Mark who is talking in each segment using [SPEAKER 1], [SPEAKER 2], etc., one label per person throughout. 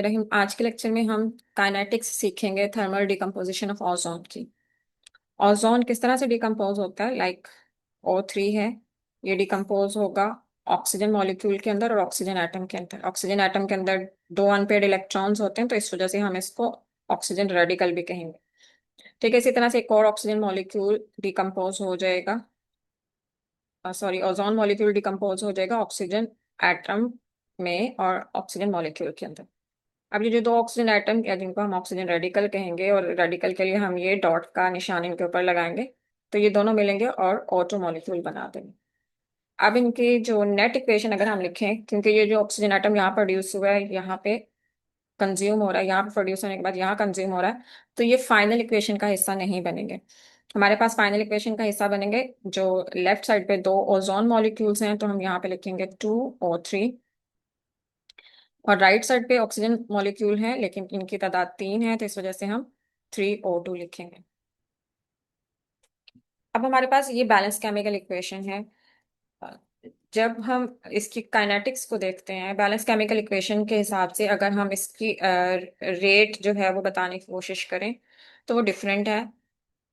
[SPEAKER 1] रहीम, आज के लेक्चर में हम काइनेटिक्स सीखेंगे थर्मल डिकम्पोजिशन ऑफ ओजोन की। ओजोन किस तरह से डिकम्पोज होता है? O3 है, ये डिकम्पोज होगा ऑक्सीजन मॉलिक्यूल के अंदर और ऑक्सीजन एटम के अंदर। ऑक्सीजन एटम के अंदर दो अनपेयर्ड इलेक्ट्रॉन्स होते हैं, तो इस वजह से हम इसको ऑक्सीजन रेडिकल भी कहेंगे। ठीक है, इसी तरह से एक और ऑक्सीजन मॉलिक्यूल डिकम्पोज हो जाएगा, सॉरी, ओजोन मॉलिक्यूल डिकम्पोज हो जाएगा ऑक्सीजन एटम में और ऑक्सीजन मॉलिक्यूल के अंदर। अब ये जो दो ऑक्सीजन एटम या जिनको हम ऑक्सीजन रेडिकल कहेंगे, और रेडिकल के लिए हम ये डॉट का निशान इनके ऊपर लगाएंगे, तो ये दोनों मिलेंगे और ऑटो मॉलिक्यूल बना देंगे। अब इनकी जो नेट इक्वेशन अगर हम लिखें, क्योंकि ये जो ऑक्सीजन एटम यहाँ प्रोड्यूस हुआ है, यहाँ पे कंज्यूम हो रहा है, यहाँ पे प्रोड्यूस होने के बाद यहाँ कंज्यूम हो रहा है, तो ये फाइनल इक्वेशन का हिस्सा नहीं बनेंगे। हमारे पास फाइनल इक्वेशन का हिस्सा बनेंगे जो लेफ्ट साइड पे दो ओजोन मॉलिक्यूल्स हैं, तो हम यहाँ पे लिखेंगे 2O3, और राइट साइड पे ऑक्सीजन मॉलिक्यूल है लेकिन इनकी तादाद 3 है, तो इस वजह से हम 3O2 लिखेंगे। अब हमारे पास ये बैलेंस केमिकल इक्वेशन है। अ, जब हम इसकी काइनेटिक्स को देखते हैं बैलेंस केमिकल इक्वेशन के हिसाब से, अगर हम इसकी रेट जो है वो बताने की कोशिश करें, तो वो डिफरेंट है,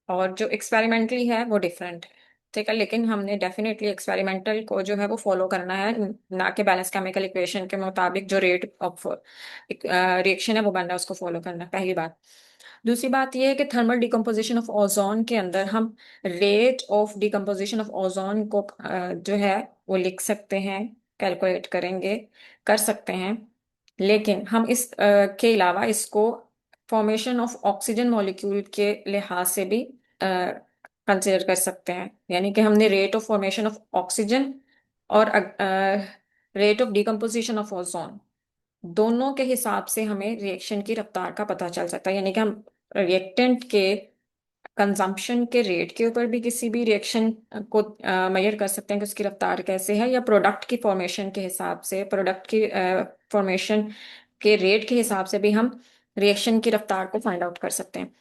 [SPEAKER 1] और जो एक्सपेरिमेंटली है वो डिफरेंट है। ठीक है, लेकिन हमने डेफिनेटली एक्सपेरिमेंटल को जो है वो फॉलो करना है, ना कि बैलेंस केमिकल इक्वेशन के मुताबिक जो रेट ऑफ रिएक्शन है वो बनना है उसको फॉलो करना है, पहली बात। दूसरी बात ये है कि थर्मल डिकम्पोजिशन ऑफ ओजोन के अंदर हम rate of decomposition of ozone को जो है वो लिख सकते हैं, कैलकुलेट करेंगे, कर सकते हैं। लेकिन हम इस के अलावा इसको फॉर्मेशन ऑफ ऑक्सीजन मॉलिक्यूल के लिहाज से भी कंसिडर कर सकते हैं। यानी कि हमने rate of formation of oxygen और rate of decomposition of ozone, दोनों के हिसाब से हमें रिएक्शन की रफ्तार का पता चल सकता है। यानी कि हम रिएक्टेंट के कंजम्पशन के रेट के ऊपर भी किसी भी रिएक्शन को मेजर कर सकते हैं कि उसकी रफ्तार कैसे है, या प्रोडक्ट की फॉर्मेशन के हिसाब से, प्रोडक्ट की फॉर्मेशन के रेट के हिसाब से भी हम रिएक्शन की रफ्तार को फाइंड आउट कर सकते हैं।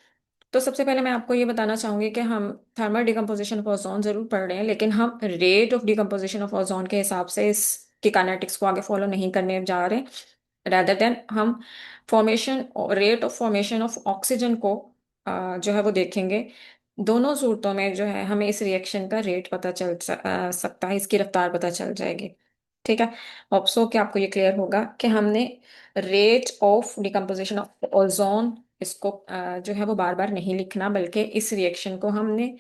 [SPEAKER 1] तो सबसे पहले मैं आपको ये बताना चाहूंगी कि हम थर्मल डिकम्पोजिशन ऑफ ओजोन जरूर पढ़ रहे हैं, लेकिन हम rate of decomposition of ozone के हिसाब से इसकी काइनेटिक्स को आगे फॉलो नहीं करने जा रहे। rather देन हम formation, rate of formation of oxygen को जो है वो देखेंगे। दोनों सूरतों में जो है हमें इस रिएक्शन का रेट पता चल सकता है, इसकी रफ्तार पता चल जाएगी। ठीक है, होप सो कि आपको ये क्लियर होगा कि हमने rate of decomposition of ozone, इसको जो है वो बार बार नहीं लिखना, बल्कि इस रिएक्शन को हमने,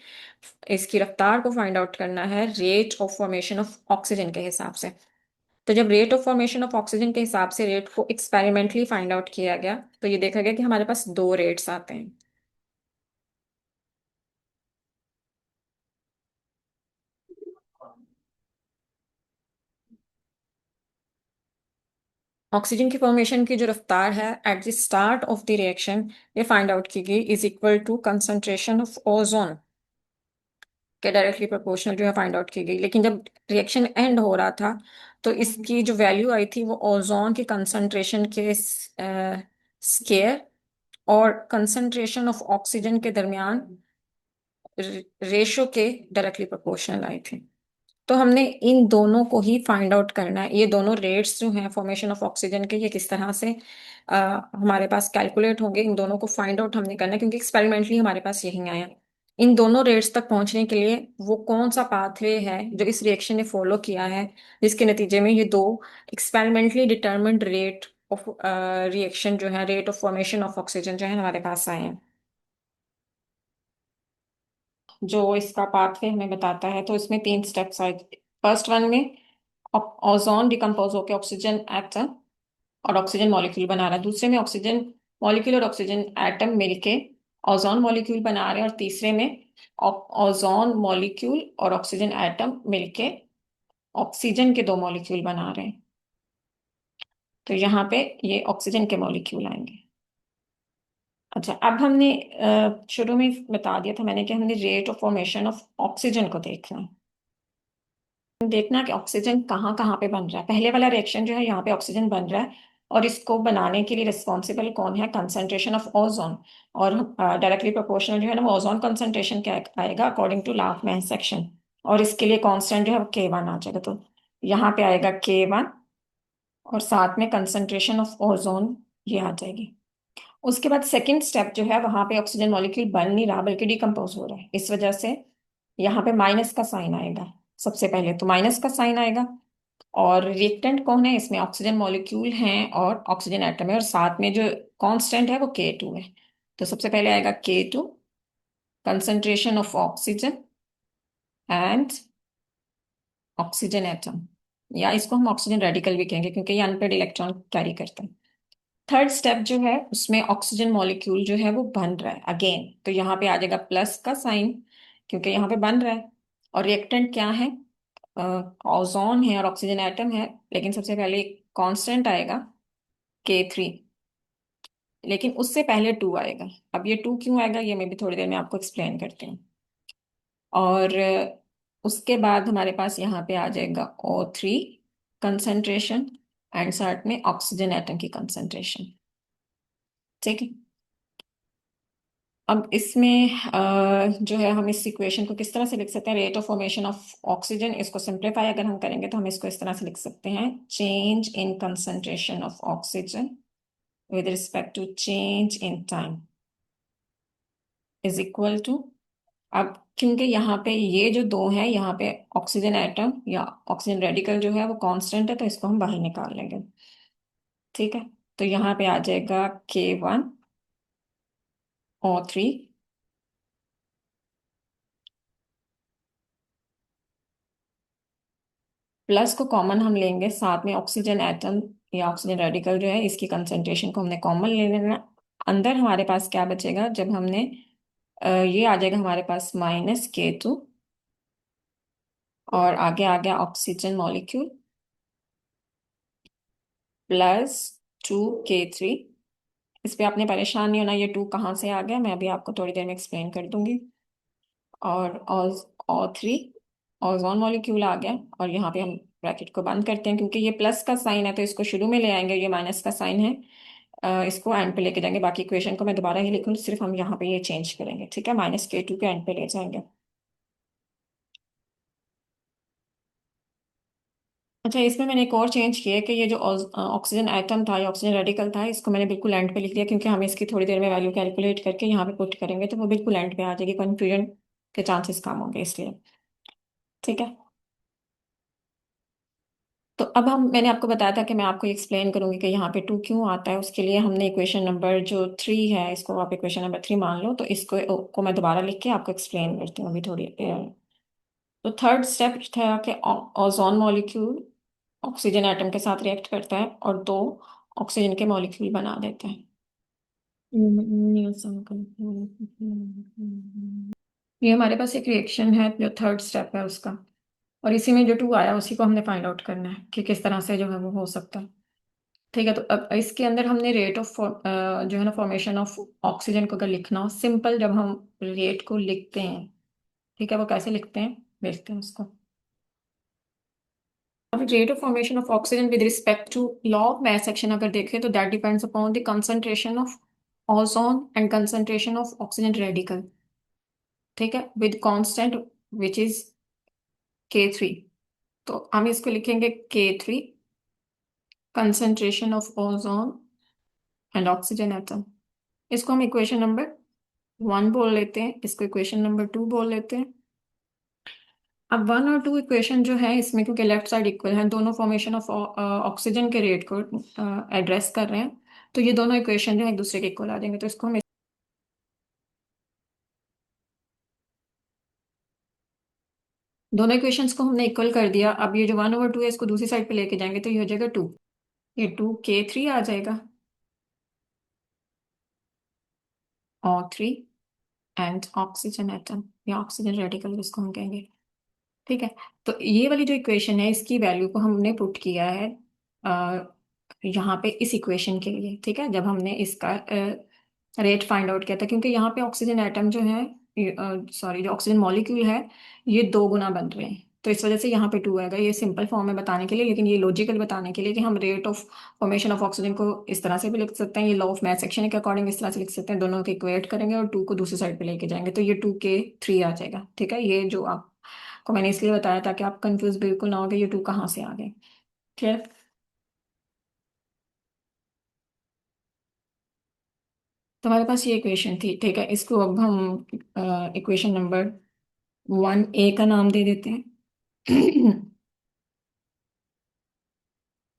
[SPEAKER 1] इसकी रफ्तार को फाइंड आउट करना है rate of formation of oxygen के हिसाब से। तो जब rate of formation of oxygen के हिसाब से रेट को एक्सपेरिमेंटली फाइंड आउट किया गया, तो ये देखा गया कि हमारे पास दो रेट्स आते हैं। ऑक्सीजन की फॉर्मेशन की जो रफ्तार है at the start of the reaction, ये फाइंड आउट की गई, is equal to concentration of ozone के डायरेक्टली प्रोपोर्शनल जो है फाइंड आउट की गई। लेकिन जब रिएक्शन एंड हो रहा था, तो इसकी जो वैल्यू आई थी वो ओजोन की कंसंट्रेशन के स्केयर और कंसंट्रेशन ऑफ ऑक्सीजन के दरमियान रेशो के डायरेक्टली प्रोपोर्शनल आई थी। तो हमने इन दोनों को ही फाइंड आउट करना है। ये दोनों रेट्स जो हैं फॉर्मेशन ऑफ ऑक्सीजन के, ये किस तरह से हमारे पास कैलकुलेट होंगे, इन दोनों को फाइंड आउट हमने करना है, क्योंकि एक्सपेरिमेंटली हमारे पास यही आया। इन दोनों रेट्स तक पहुंचने के लिए वो कौन सा पाथवे है जो इस रिएक्शन ने फॉलो किया है, जिसके नतीजे में ये दो experimentally determined rate of reaction जो है, rate of formation of oxygen जो है, हमारे पास आए हैं। जो इसका पाथवे हमें बताता है, तो इसमें 3 स्टेप्स आए। फर्स्ट वन में ओजोन डिकम्पोज होकर ऑक्सीजन एटम और ऑक्सीजन मॉलिक्यूल बना रहा है। दूसरे में ऑक्सीजन मॉलिक्यूल और ऑक्सीजन एटम मिलके ओजोन मॉलिक्यूल बना रहे हैं, और तीसरे में ओजोन मॉलिक्यूल और ऑक्सीजन एटम मिलके ऑक्सीजन के दो मॉलिक्यूल बना रहे हैं। तो यहाँ पे ये ऑक्सीजन के मॉलिक्यूल आएंगे। अच्छा, अब हमने शुरू में बता दिया था मैंने कि हमने rate of formation of oxygen को देखना है। देखना कि ऑक्सीजन कहाँ कहाँ पे बन रहा है। पहले वाला रिएक्शन जो है, यहाँ पे ऑक्सीजन बन रहा है, और इसको बनाने के लिए रिस्पॉन्सिबल कौन है? Concentration of ozone. और डायरेक्टली प्रोपोर्शनल जो है ना, वो ओजोन कंसंट्रेशन क्या आएगा according to law of mass action. और इसके लिए कांस्टेंट जो है वो K1 आ जाएगा। तो यहाँ पे आएगा K1, और साथ में कंसंट्रेशन ऑफ ओजोन ये आ जाएगी। उसके बाद सेकंड स्टेप जो है, वहां पे ऑक्सीजन मॉलिक्यूल बन नहीं रहा बल्कि डिकम्पोज हो रहा है, इस वजह से यहाँ पे माइनस का साइन आएगा। सबसे पहले तो माइनस का साइन आएगा। और रिएक्टेंट कौन है इसमें? ऑक्सीजन मॉलिक्यूल हैं और ऑक्सीजन एटम है, और साथ में जो कांस्टेंट है वो K2 है। तो सबसे पहले आएगा K2, concentration of oxygen and oxygen atom, या इसको हम ऑक्सीजन रेडिकल भी कहेंगे क्योंकि ये अनपेड इलेक्ट्रॉन कैरी करता है। थर्ड स्टेप जो है उसमें ऑक्सीजन मॉलिक्यूल जो है वो बन रहा है अगेन, तो यहाँ पे आ जाएगा प्लस का साइन क्योंकि यहाँ पे बन रहा है। और रिएक्टेंट क्या है? ओजोन है और ऑक्सीजन एटम है, लेकिन सबसे पहले एक कांस्टेंट आएगा K3, लेकिन उससे पहले टू आएगा। अब ये टू क्यों आएगा ये मैं भी थोड़ी देर में आपको एक्सप्लेन करती हूँ। और उसके बाद हमारे पास यहाँ पे आ जाएगा O3 कंसंट्रेशन एंड साथ में ऑक्सीजन एटम की कंसंट्रेशन। ठीक है। अब इसमें जो है हम इस इक्वेशन को किस तरह से लिख सकते हैं? Rate of formation of oxygen, इसको सिंप्लीफाई अगर हम करेंगे तो हम इसको इस तरह से लिख सकते हैं, change in concentration of oxygen with respect to change in time is equal to. अब क्योंकि यहाँ पे ये जो दो हैं, यहाँ पे ऑक्सीजन एटम या ऑक्सीजन रेडिकल जो है वो कांस्टेंट है, तो इसको हम बाहर निकाल लेंगे। ठीक है। तो यहाँ पे आ जाएगा K1O3 प्लस को कॉमन हम लेंगे, साथ में ऑक्सीजन एटम या ऑक्सीजन रेडिकल जो है इसकी कंसंट्रेशन को हमने कॉमन ले लेना। अंदर हमारे पास क्या बचेगा? जब हमने ये आ जाएगा हमारे पास -K2, और आगे आ गया ऑक्सीजन मॉलिक्यूल +2K3। इस पे आपने परेशान नहीं होना, ये टू कहाँ से आ गया मैं अभी आपको थोड़ी देर में एक्सप्लेन कर दूंगी। और O3 ओजोन मॉलिक्यूल आ गया, और यहाँ पे हम ब्रैकेट को बंद करते हैं क्योंकि ये प्लस का साइन है तो इसको शुरू में ले आएंगे, ये माइनस का साइन है, इसको एंड पे लेके जाएंगे। बाकी इक्वेशन को मैं दोबारा ही लिखूँ, सिर्फ हम यहाँ पे ये चेंज करेंगे। ठीक है, -K2 के एंड पे ले जाएंगे। अच्छा, इसमें मैंने एक और चेंज किया है कि ये जो ऑक्सीजन एटम था या ऑक्सीजन रेडिकल था, इसको मैंने बिल्कुल एंड पे लिख दिया क्योंकि हम इसकी थोड़ी देर में वैल्यू कैलकुलेट करके यहाँ पे पुट करेंगे तो वो बिल्कुल एंड पे आ जाएगी, कन्फ्यूजन के चांसेस कम होंगे इसलिए। ठीक है। तो अब हम मैंने आपको बताया था कि मैं आपको एक्सप्लेन करूंगी कि यहाँ पे टू क्यों आता है। उसके लिए हमने इक्वेशन नंबर जो 3 है, इसको आप इक्वेशन नंबर 3 मान लो, तो इसको को मैं दोबारा लिख के आपको एक्सप्लेन करती हूँ अभी थोड़ी। तो थर्ड स्टेप था कि ओजोन मॉलिक्यूल ऑक्सीजन एटम के साथ रिएक्ट करता है और दो ऑक्सीजन के मॉलिक्यूल बना देता है। ये हमारे पास एक रिएक्शन है जो थर्ड स्टेप है उसका, और इसी में जो टू आया उसी को हमने फाइंड आउट करना है कि किस तरह से जो है वो हो सकता है। ठीक है। तो अब इसके अंदर हमने रेट ऑफ जो है ना फॉर्मेशन ऑफ ऑक्सीजन को अगर लिखना हो सिंपल, जब हम रेट को लिखते हैं, ठीक है, वो कैसे लिखते हैं देखते हैं उसको। अब rate of formation of oxygen with respect to law of mass action अगर देखें तो that depends upon the concentration of ozone and concentration of oxygen radical. ठीक है, with constant which is K3। तो हम इसको लिखेंगे K3 concentration of ozone and oxygen atom. इसको हम इक्वेशन नंबर 1 बोल लेते हैं, इसको इक्वेशन नंबर 2 बोल लेते हैं। अब 1 और 2 इक्वेशन जो है इसमें, क्योंकि लेफ्ट साइड इक्वल है, दोनों फॉर्मेशन ऑफ ऑक्सीजन के रेट को एड्रेस कर रहे हैं, तो ये दोनों इक्वेशन जो है एक दूसरे के इक्वल आ जाएंगे। तो इसको हम दोनों इक्वेशंस को हमने इक्वल कर दिया। अब ये जो 1/2 है इसको दूसरी साइड पे लेके जाएंगे तो ये हो जाएगा 2। ये 2K3 आ जाएगा, O3 एंड ऑक्सीजन एटम या ऑक्सीजन रेडिकल जिसको हम कहेंगे। ठीक है। तो ये वाली जो इक्वेशन है इसकी वैल्यू को हमने पुट किया है यहाँ पे इस इक्वेशन के लिए। ठीक है, जब हमने इसका रेट फाइंड आउट किया था, क्योंकि यहाँ पे ऑक्सीजन एटम जो है, सॉरी, जो ऑक्सीजन मॉलिक्यूल है ये दो गुना बन रहे हैं, तो इस वजह से यहाँ पे 2 आएगा। ये सिंपल फॉर्म में बताने के लिए, लेकिन ये लॉजिकल बताने के लिए कि हम rate of formation of oxygen को इस तरह से भी लिख सकते हैं, ये लॉ ऑफ मास एक्शन के अकॉर्डिंग इस तरह से लिख सकते हैं। दोनों को इक्वेट करेंगे और 2 को दूसरी साइड पे लेके जाएंगे तो ये 2K3 आ जाएगा। ठीक है, ये जो आपको मैंने इसलिए बताया था कि आप कंफ्यूज बिल्कुल ना हो कि ये 2 कहाँ से आ गए। ठीक है।
[SPEAKER 2] तो हमारे पास ये इक्वेशन थी, ठीक है। इसको अब हम इक्वेशन नंबर 1A का नाम दे देते हैं।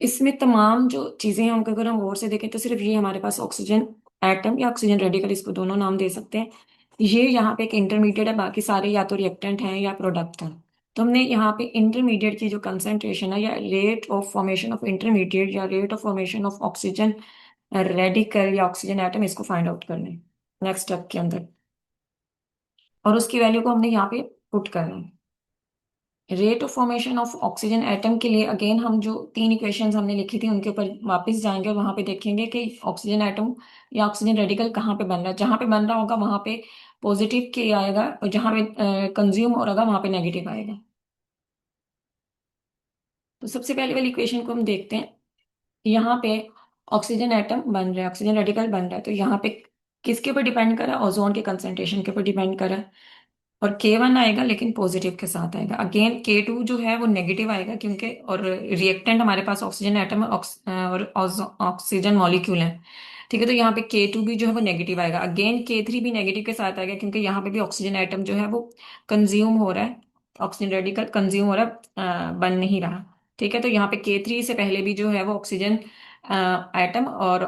[SPEAKER 2] इसमें तमाम जो चीजें हैं उनको अगर हम गौर से देखें तो सिर्फ ये हमारे पास ऑक्सीजन एटम या ऑक्सीजन रेडिकल, इसको दोनों नाम दे सकते हैं। ये यहाँ पे एक इंटरमीडिएट है, बाकी सारे या तो रिएक्टेंट हैं या प्रोडक्ट हैं। तो हमने यहाँ पे इंटरमीडिएट की जो कंसंट्रेशन है या rate of formation of intermediate या rate of formation of oxygen radical या ऑक्सीजन एटम, इसको फाइंड आउट करना है नेक्स्ट स्टेप के अंदर। और उसकी वैल्यू को हमने यहाँ पे पुट करना है। Rate of formation of oxygen atom के लिए अगेन हम जो तीन इक्वेशंस हमने लिखी थी उनके ऊपर वापस जाएंगे और वहां पे देखेंगे कि ऑक्सीजन एटम या ऑक्सीजन रेडिकल कहाँ पे बन रहा है। जहां पे बन रहा होगा वहां पे पॉजिटिव के आएगा, और जहां पे कंज्यूम हो रहा होगा वहां पे नेगेटिव आएगा। तो सबसे पहले वाली इक्वेशन को हम देखते हैं। यहाँ पे ऑक्सीजन एटम बन रहा है, ऑक्सीजन रेडिकल बन रहा है, तो यहाँ पे किसके ऊपर डिपेंड कर रहा है? ओजोन के कंसंट्रेशन के ऊपर डिपेंड कर रहा है। और K1 आएगा लेकिन पॉजिटिव के साथ आएगा। अगेन K2 जो है वो नेगेटिव आएगा क्योंकि, और रिएक्टेंट हमारे पास ऑक्सीजन एटम और ऑक्सीजन मॉलिक्यूल है, ठीक है। तो यहाँ पे K2 भी जो है वो नेगेटिव आएगा। अगेन K3 भी नेगेटिव के साथ आएगा क्योंकि यहाँ पे भी ऑक्सीजन एटम जो है वो कंज्यूम हो रहा है, ऑक्सीजन रेडिकल कंज्यूम हो रहा है, बन नहीं रहा, ठीक है। तो यहाँ पे K3 से पहले भी जो है वो ऑक्सीजन एटम और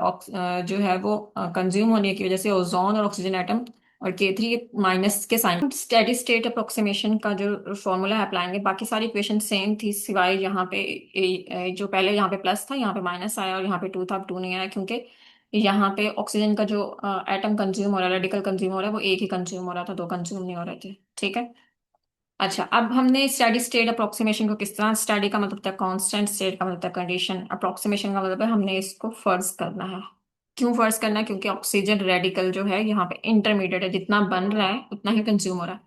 [SPEAKER 2] जो है वो कंज्यूम होने की वजह से ओजोन और ऑक्सीजन एटम और K3 माइनस के साइन। स्टेडी स्टेट अप्रोक्सीमेशन का जो फॉर्मूला अप्लाएंगे, बाकी सारी इक्वेशन सेम थी सिवाय यहाँ पे जो पहले यहाँ पे प्लस था यहाँ पे माइनस आया, और यहाँ पे टू था, अब टू नहीं आया क्योंकि यहाँ पे ऑक्सीजन का जो एटम कंज्यूम हो रहा है, रेडिकल कंज्यूम हो रहा है, वो एक ही कंज्यूम हो रहा था, दो कंज्यूम नहीं हो रहे थे, ठीक है। अच्छा, अब हमने स्टेडी स्टेट अप्रोक्सीमेशन को किस तरह, स्टेडी का मतलब था कांस्टेंट, स्टेट का मतलब था कंडीशन, अप्रोक्सीमेशन का मतलब है हमने इसको फर्ज करना है। क्यों फर्ज करना है? क्योंकि ऑक्सीजन रेडिकल जो है यहाँ पे इंटरमीडिएट है, जितना बन रहा है उतना ही कंज्यूम हो रहा है।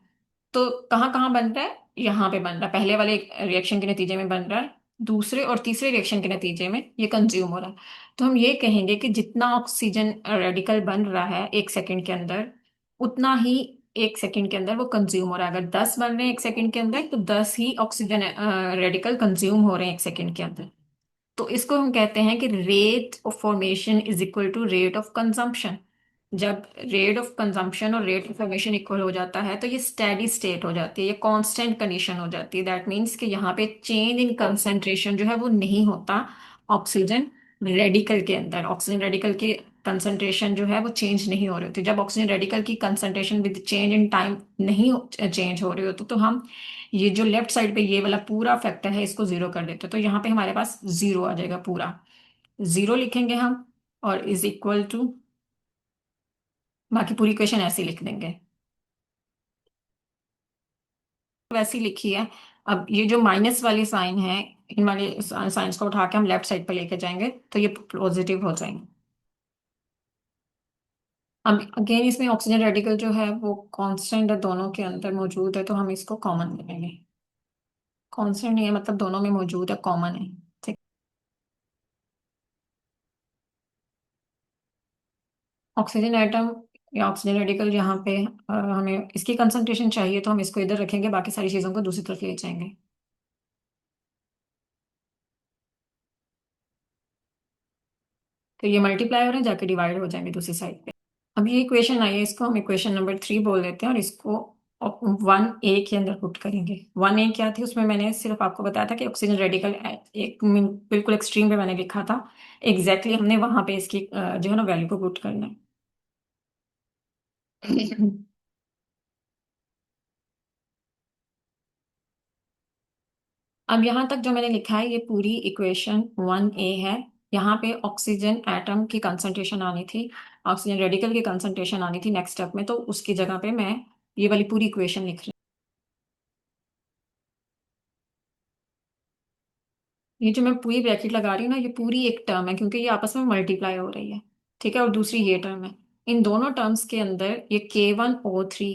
[SPEAKER 2] तो कहाँ कहाँ बन रहा है? यहाँ पे बन रहा है, पहले वाले रिएक्शन के नतीजे में बन रहा है, दूसरे और तीसरे रिएक्शन के नतीजे में ये कंज्यूम हो रहा है। तो हम ये कहेंगे कि जितना ऑक्सीजन रेडिकल बन रहा है एक सेकंड के अंदर, उतना ही एक सेकंड के अंदर वो कंज्यूम हो रहा है। अगर 10 बन रहे हैं एक सेकंड के अंदर, तो 10 ही ऑक्सीजन रेडिकल कंज्यूम हो रहे हैं एक सेकंड के अंदर। तो इसको हम कहते हैं कि rate of formation is equal to rate of consumption. जब रेट ऑफ कंजम्पशन और रेट ऑफ फॉर्मेशन इक्वल हो जाता है तो ये स्टेडी स्टेट हो जाती है, ये कांस्टेंट कंडीशन हो जाती है। दैट मीन्स कि यहाँ पे चेंज इन कंसंट्रेशन जो है वो नहीं होता ऑक्सीजन रेडिकल के अंदर। ऑक्सीजन रेडिकल की कंसंट्रेशन जो है वो चेंज नहीं हो रही होती। जब ऑक्सीजन रेडिकल की concentration with change in time नहीं चेंज हो रही होती, तो हम ये जो लेफ्ट साइड पे ये वाला पूरा फैक्टर है इसको जीरो कर देते हैं। तो यहाँ पे हमारे पास जीरो आ जाएगा, पूरा जीरो लिखेंगे हम, और इज इक्वल टू, बाकी पूरी इक्वेशन ऐसे ही लिख देंगे, वैसे ही लिखी है। अब ये जो माइनस वाली साइन है, इन वाले साइंस को उठा के हम लेफ्ट साइड पे लेके जाएंगे तो ये पॉजिटिव हो जाएंगे। अब अगेन इसमें ऑक्सीजन रेडिकल जो है वो कांस्टेंट है, दोनों के अंदर मौजूद है, तो हम इसको कॉमन ले लेंगे। कांस्टेंट नहीं है मतलब दोनों में मौजूद है, कॉमन है, ठीक। ऑक्सीजन एटम या ऑक्सीजन रेडिकल यहाँ पे हमें इसकी कंसंट्रेशन चाहिए तो हम इसको इधर रखेंगे, बाकी सारी चीजों को दूसरी तरफ ले जाएंगे। तो ये मल्टीप्लाई हो रहे हैं, जाके डिवाइड हो जाएंगे दूसरी साइड पे। अब ये इक्वेशन आई है, इसको हम इक्वेशन नंबर 3 बोल देते हैं और इसको 1A के अंदर पुट करेंगे। 1A क्या थी? उसमें मैंने सिर्फ आपको बताया था कि ऑक्सीजन रेडिकल एक बिल्कुल एक्सट्रीम पे मैंने लिखा था। एग्जैक्टली हमने वहां पे इसकी जो है ना वैल्यू को पुट करना है। अब यहाँ तक जो मैंने लिखा है ये पूरी इक्वेशन 1A है। यहाँ पे ऑक्सीजन एटम की कंसंट्रेशन आनी थी, ऑक्सीजन रेडिकल की कंसंट्रेशन आनी थी नेक्स्ट स्टेप में, तो उसकी जगह पे मैं ये वाली पूरी इक्वेशन लिख रही हूँ। ये जो मैं पूरी ब्रैकेट लगा रही हूँ ना, ये पूरी एक टर्म है क्योंकि ये आपस में मल्टीप्लाई हो रही है, ठीक है। और दूसरी ये टर्म है। इन दोनों टर्म्स के अंदर ये K1O3,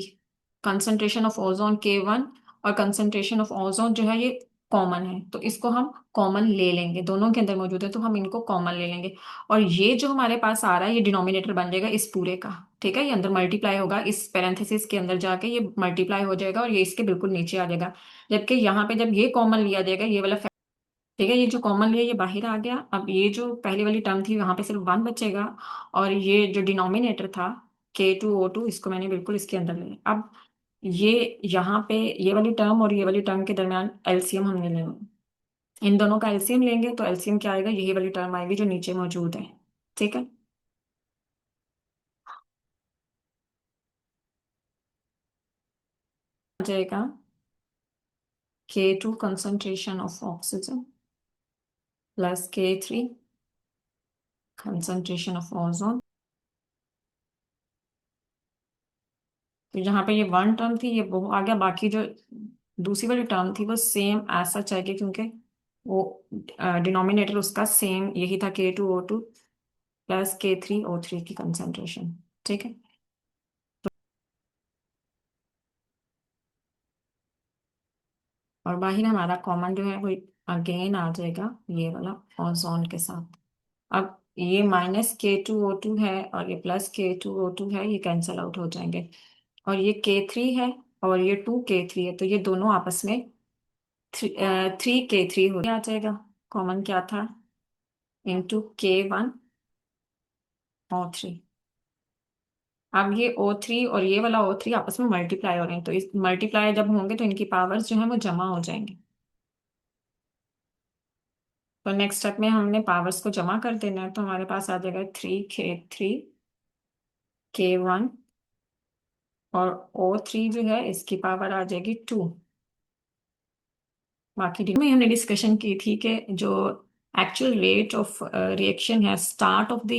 [SPEAKER 2] concentration of ozone K1 और कंसंट्रेशन ऑफ ओजोन जो है ये कॉमन है, तो इसको हम कॉमन ले लेंगे। दोनों के अंदर मौजूद है तो हम इनको कॉमन ले लेंगे। और ये जो हमारे पास आ रहा है ये डिनोमिनेटर बन जाएगा इस पूरे का, ठीक है। ये अंदर मल्टीप्लाई होगा, इस पैरेंथेसिस के अंदर जाके ये मल्टीप्लाई हो जाएगा और ये इसके बिल्कुल नीचे आ जाएगा। जबकि यहाँ पे जब ये कॉमन लिया जाएगा ये वाला, ठीक है, ये जो कॉमन लिया ये बाहर आ गया। अब ये जो पहली वाली टर्म थी वहां पे सिर्फ वन बचेगा, और ये जो डिनोमिनेटर था K2O2, इसको मैंने बिल्कुल इसके अंदर लिया। अब ये यहाँ पे ये वाली टर्म और ये वाली टर्म के दरमियान एलसीएम हमने लेना है। इन दोनों का एलसीएम लेंगे तो एलसीएम क्या आएगा, यही वाली टर्म आएगी जो नीचे मौजूद है। ठीक है, आ जाएगा K2 concentration of oxygen plus K3 concentration of ozone। तो यहाँ पे ये वन टर्म थी, ये वो आ गया। बाकी जो दूसरी वाली टर्म थी वो सेम ऐसा चाहिए, क्योंकि वो डिनोमिनेटर उसका सेम यही था, K2O2 प्लस K3O3 की कंसेंट्रेशन। ठीक है, और बाहर हमारा कॉमन जो है वो अगेन आ जाएगा ये वाला ओजोन के साथ। अब ये -K2O2 है और ये +K2O2 है, ये कैंसल आउट हो जाएंगे। और ये K3 है और ये 2K3 है, तो ये दोनों आपस में 3K3 हो आ जाएगा। कॉमन क्या था, × K1O3। अब ये O3 और ये वाला O3 आपस में मल्टीप्लाई हो रहे हैं, तो इस मल्टीप्लाई जब होंगे तो इनकी पावर्स जो है वो जमा हो जाएंगे। तो नेक्स्ट स्टेप में हमने पावर्स को जमा कर देना है, तो हमारे पास आ जाएगा 3K3 K1, और O3 जो है इसकी पावर आ जाएगी 2। बाकी में हमने डिस्कशन की थी कि जो एक्चुअल रेट ऑफ रिएक्शन है, स्टार्ट ऑफ द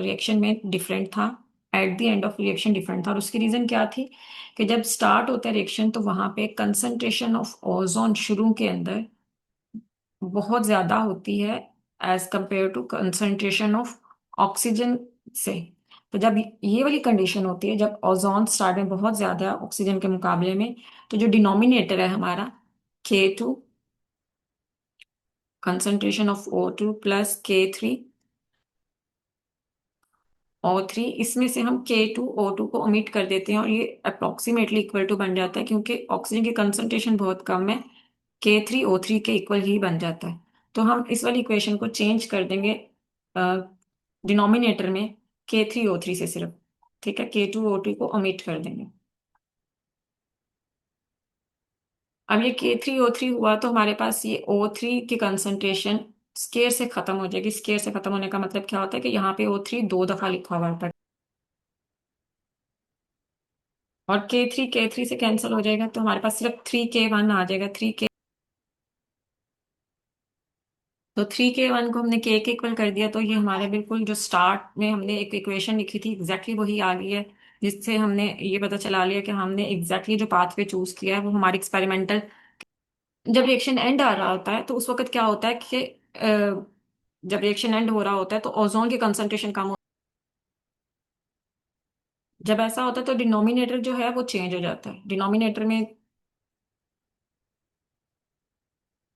[SPEAKER 2] रिएक्शन में डिफरेंट था, at the end of reaction different था। और उसकी रीजन क्या थी कि जब स्टार्ट होता है रिएक्शन तो वहां पे कंसंट्रेशन ऑफ ओजोन शुरू के अंदर बहुत ज्यादा होती है as compare to concentration of oxygen से। तो जब ये वाली कंडीशन होती है, जब ओजोन स्टार्ट में बहुत ज्यादा है ऑक्सीजन के मुकाबले में, तो जो डिनोमिनेटर है हमारा K2 concentration of O2 plus K3O3, इसमें से हम K2O2 को ओमिट कर देते हैं और ये अप्रोक्सीमेटली इक्वल टू बन जाता है, क्योंकि ऑक्सीजन की कंसंट्रेशन बहुत कम है, K3O3 के इक्वल ही बन जाता है। तो हम इस वाली इक्वेशन को चेंज कर देंगे डिनोमिनेटर में K3O3 से सिर्फ। ठीक है, K2O2 को ओमिट कर देंगे। अब ये K3O3 हुआ तो हमारे पास ये O3 की कंसंट्रेशन स्केयर से खत्म हो जाएगी। स्केयर से खत्म होने का मतलब क्या होता है कि यहाँ पे O3 दो दफा लिखा हुआ है, और K3 से कैंसिल हो जाएगा, तो हमारे पास सिर्फ 3K1 आ जाएगा। 3K, तो 3K1 को हमने K के इक्वल कर दिया, तो ये हमारे बिल्कुल जो स्टार्ट में हमने एक इक्वेशन लिखी थी एग्जैक्टली वही आ गई है, जिससे हमने ये पता चला लिया कि हमने एग्जैक्टली जो पाथवे चूज किया है वो हमारी एक्सपेरिमेंटल। जब रिएक्शन एंड आ रहा होता है तो उस वक्त क्या होता है कि जब रिएक्शन एंड हो रहा होता है तो ओजोन की कंसंट्रेशन कम हो, जब ऐसा होता है तो डिनोमिनेटर जो है वो चेंज हो जाता है। डिनोमिनेटर में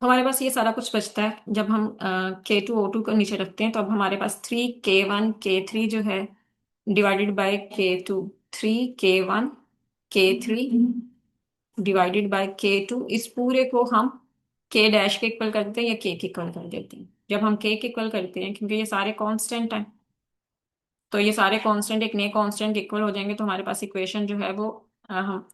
[SPEAKER 2] हमारे पास ये सारा कुछ बचता है। जब हम K2O2 को नीचे रखते हैं तो अब हमारे पास 3K1 K3 जो है divided by K2, 3K1 K3 divided by K2, इस पूरे को हम K डैश के इक्वल कर देते हैं या K के इक्वल कर देते हैं। जब हम K के इक्वल करते हैं, क्योंकि ये सारे कांस्टेंट हैं, तो ये सारे कांस्टेंट एक नए कांस्टेंट के इक्वल हो जाएंगे, तो हमारे पास इक्वेशन जो है वो हम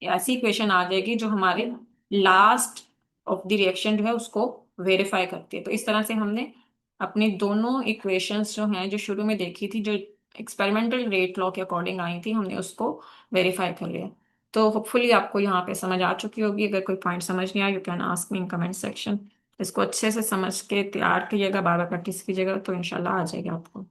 [SPEAKER 2] ऐसी इक्वेशन आ जाएगी जो हमारे लास्ट ऑफ द रिएक्शन जो है उसको वेरीफाई करती है। तो इस तरह से हमने अपनी दोनों इक्वेशंस जो हैं, जो शुरू में देखी थी, जो एक्सपेरिमेंटल रेट लॉ के अकॉर्डिंग आई थी, हमने उसको वेरीफाई कर लिया। तो होपफुली आपको यहाँ पे समझ आ चुकी होगी। अगर कोई पॉइंट समझ नहीं आया, you can ask me in comment section. इसको अच्छे से समझ के तैयार कीजिएगा, बार बार प्रैक्टिस कीजिएगा, तो इंशाल्लाह आ जाएगा आपको।